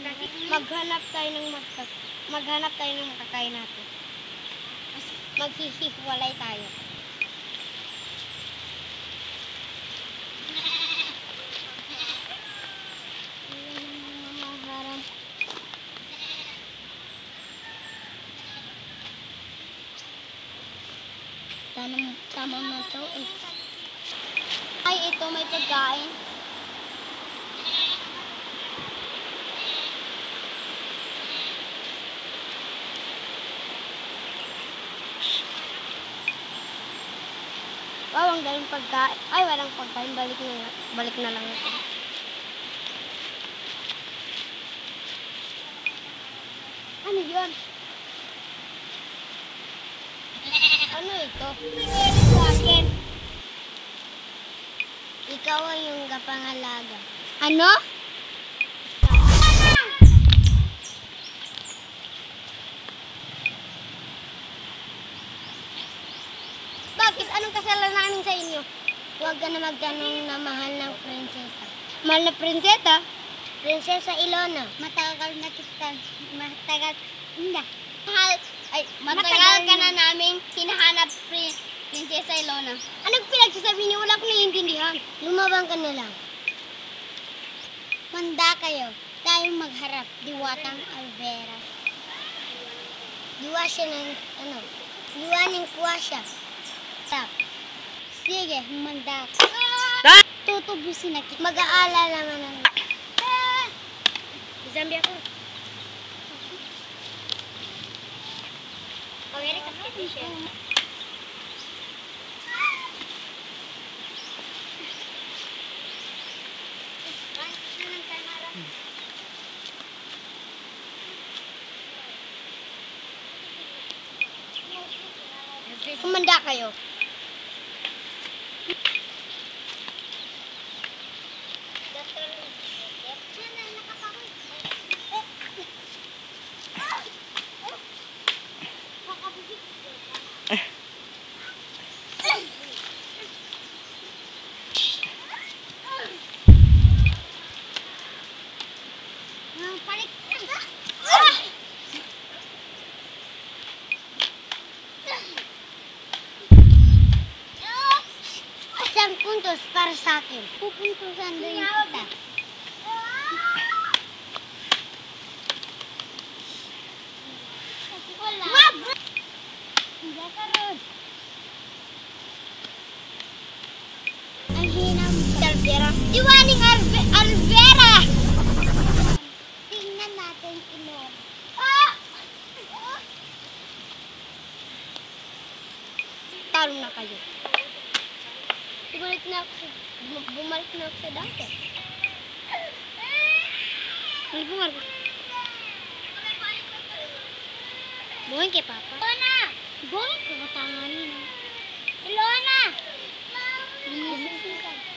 Maghanap tayo ng makakain natin. Maghihiwalay tayo. Tama na to eh. Ay, ito may pagkain. Wow, ang galing pagkain. Ay, walang pagkain. Balik na lang ito. Ano yun? Ano ito? Pinili ko akin. Ikaw ay yung kapangalaga. Ano? Bakit? Anong kasalanan namin sa inyo? Huwag ka na magtanong na mahal ng prinsesa. Mahal na prinsesa? Prinsesa Ilona. Matagal na kita. Matagal ka na namin hinahanap Prinsesa Ilona. Anong pinagsasabi niyo? Wala ko naiintindihan. Lumabang ka na lang. Manda kayo. Tayong magharap. Diwatang Alvera. Diwa siya ng Diwaning kuha siya. Sige, manda ka. Tutubusin na kita. Mag-aalala naman ng... Zombie ako. Amerika kasi siya. Kumanda kayo. Isang puntos para sa akin. Pupuntusan din kita. Wala. Hindi ka ron. Ang hinang Alvera. Diwaning Alvera! Tingnan natin ilon. Talo na kayo. Bumalik na ako sa dati. Buhin kay Papa. Ilona! Buhin ko matanganin. Ilona! Ilona!